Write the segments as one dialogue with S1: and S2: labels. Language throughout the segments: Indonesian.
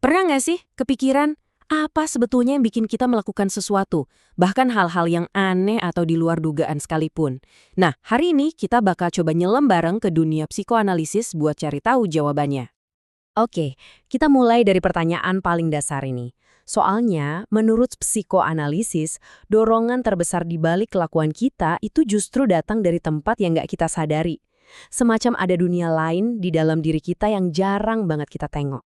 S1: Pernah nggak sih kepikiran apa sebetulnya yang bikin kita melakukan sesuatu, bahkan hal-hal yang aneh atau di luar dugaan sekalipun? Nah, hari ini kita bakal coba nyelam bareng ke dunia psikoanalisis buat cari tahu jawabannya.
S2: Oke, kita mulai dari pertanyaan paling dasar ini. Soalnya, menurut psikoanalisis, dorongan terbesar di balik kelakuan kita itu justru datang dari tempat yang nggak kita sadari. Semacam ada dunia lain di dalam diri kita yang jarang banget kita tengok.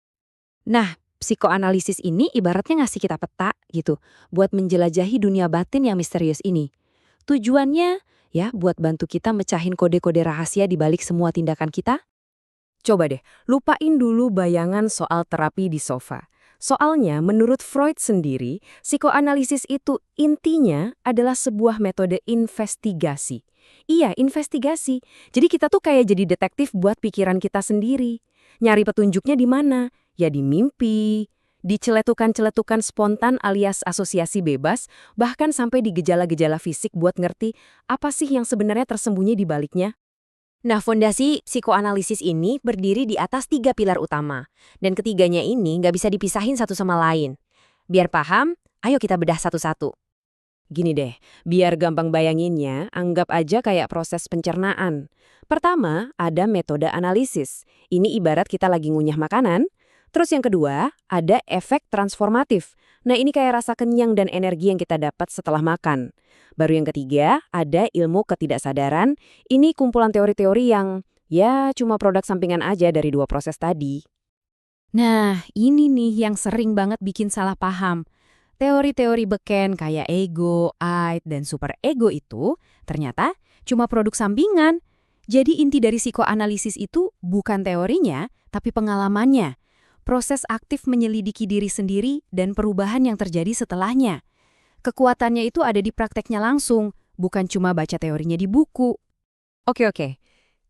S2: Nah, psikoanalisis ini ibaratnya ngasih kita peta gitu, buat menjelajahi dunia batin yang misterius ini. Tujuannya, ya, buat bantu kita mecahin kode-kode rahasia di balik semua tindakan kita. Coba deh, lupain dulu bayangan soal terapi di sofa. Soalnya, menurut Freud sendiri, psikoanalisis itu intinya adalah sebuah metode investigasi. Iya, investigasi. Jadi kita tuh kayak jadi detektif buat pikiran kita sendiri. Nyari petunjuknya di mana? Ya di mimpi, di celetukan-celetukan spontan alias asosiasi bebas, bahkan sampai di gejala-gejala fisik buat ngerti apa sih yang sebenarnya tersembunyi di baliknya. Nah, fondasi psikoanalisis ini berdiri di atas 3 pilar utama. Dan ketiganya ini nggak bisa dipisahin satu sama lain. Biar paham, ayo kita bedah satu-satu. Gini deh, biar gampang bayanginnya, anggap aja kayak proses pencernaan. Pertama, ada metode analisis. Ini ibarat kita lagi ngunyah makanan. Terus yang kedua, ada efek transformatif. Nah, ini kayak rasa kenyang dan energi yang kita dapat setelah makan. Baru yang ketiga, ada ilmu ketidaksadaran. Ini kumpulan teori-teori yang, ya, cuma produk sampingan aja dari dua proses tadi.
S1: Nah, ini nih yang sering banget bikin salah paham. Teori-teori beken kayak ego, id, dan superego itu ternyata cuma produk sampingan. Jadi inti dari psikoanalisis itu bukan teorinya, tapi pengalamannya. Proses aktif menyelidiki diri sendiri dan perubahan yang terjadi setelahnya. Kekuatannya itu ada di prakteknya langsung, bukan cuma baca teorinya di buku.
S2: Oke.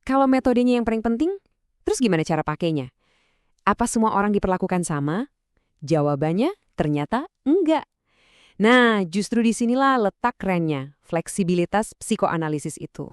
S2: Kalau metodenya yang paling penting, terus gimana cara pakainya? Apa semua orang diperlakukan sama? Jawabannya ternyata enggak. Nah, justru disinilah letak kerennya, fleksibilitas psikoanalisis itu.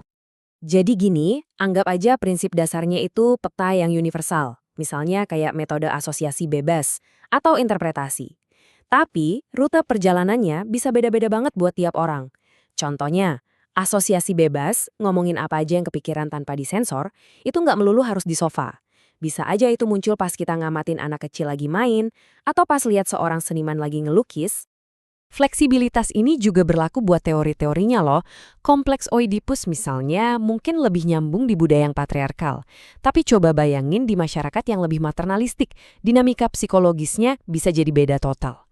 S2: Jadi gini, anggap aja prinsip dasarnya itu peta yang universal. Misalnya kayak metode asosiasi bebas atau interpretasi. Tapi, rute perjalanannya bisa beda-beda banget buat tiap orang. Contohnya, asosiasi bebas, ngomongin apa aja yang kepikiran tanpa disensor, itu nggak melulu harus di sofa. Bisa aja itu muncul pas kita ngamatin anak kecil lagi main, atau pas lihat seorang seniman lagi ngelukis. Fleksibilitas ini juga berlaku buat teori-teorinya loh. Kompleks Oedipus misalnya mungkin lebih nyambung di budaya yang patriarkal. Tapi coba bayangin di masyarakat yang lebih maternalistik, dinamika psikologisnya bisa jadi beda total.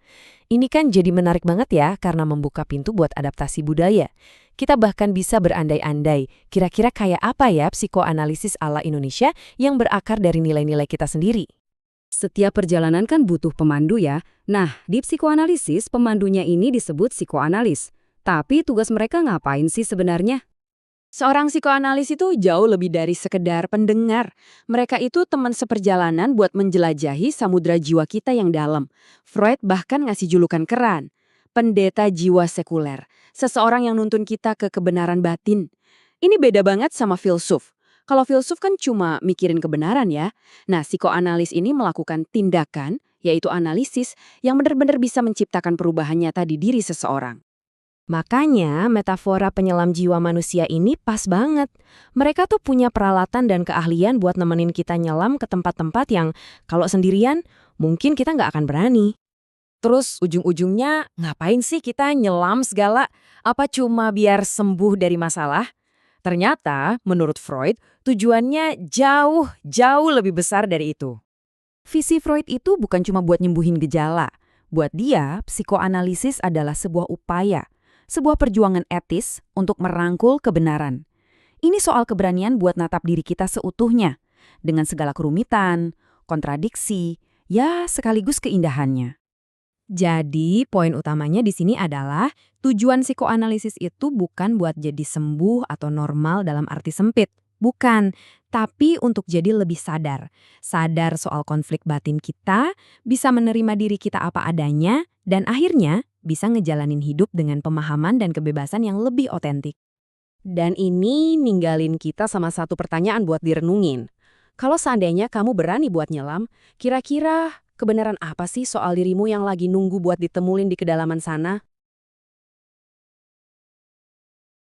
S2: Ini kan jadi menarik banget ya karena membuka pintu buat adaptasi budaya. Kita bahkan bisa berandai-andai, kira-kira kayak apa ya psikoanalisis ala Indonesia yang berakar dari nilai-nilai kita sendiri. Setiap perjalanan kan butuh pemandu ya. Nah, di psikoanalisis pemandunya ini disebut psikoanalis. Tapi tugas mereka ngapain sih sebenarnya? Seorang psikoanalis itu jauh lebih dari sekedar pendengar. Mereka itu teman seperjalanan buat menjelajahi samudra jiwa kita yang dalam. Freud bahkan ngasih julukan keren, pendeta jiwa sekuler. Seseorang yang nuntun kita ke kebenaran batin. Ini beda banget sama filsuf. Kalau filsuf kan cuma mikirin kebenaran ya. Nah, psikoanalis ini melakukan tindakan, yaitu analisis, yang benar-benar bisa menciptakan perubahan nyata di diri seseorang. Makanya metafora penyelam jiwa manusia ini pas banget. Mereka tuh punya peralatan dan keahlian buat nemenin kita nyelam ke tempat-tempat yang kalau sendirian mungkin kita nggak akan berani. Terus ujung-ujungnya ngapain sih kita nyelam segala? Apa cuma biar sembuh dari masalah? Ternyata menurut Freud tujuannya jauh lebih besar dari itu. Visi Freud itu bukan cuma buat nyembuhin gejala. Buat dia, psikoanalisis adalah sebuah upaya. Sebuah perjuangan etis untuk merangkul kebenaran. Ini soal keberanian buat natap diri kita seutuhnya, dengan segala kerumitan, kontradiksi, ya sekaligus keindahannya. Jadi, poin utamanya di sini adalah tujuan psikoanalisis itu bukan buat jadi sembuh atau normal dalam arti sempit. Bukan, tapi untuk jadi lebih sadar. Sadar soal konflik batin kita, bisa menerima diri kita apa adanya, dan akhirnya bisa ngejalanin hidup dengan pemahaman dan kebebasan yang lebih otentik. Dan ini ninggalin kita sama satu pertanyaan buat direnungin. Kalau seandainya kamu berani buat nyelam, kira-kira
S1: kebenaran apa sih soal dirimu yang lagi nunggu buat ditemulin di kedalaman sana?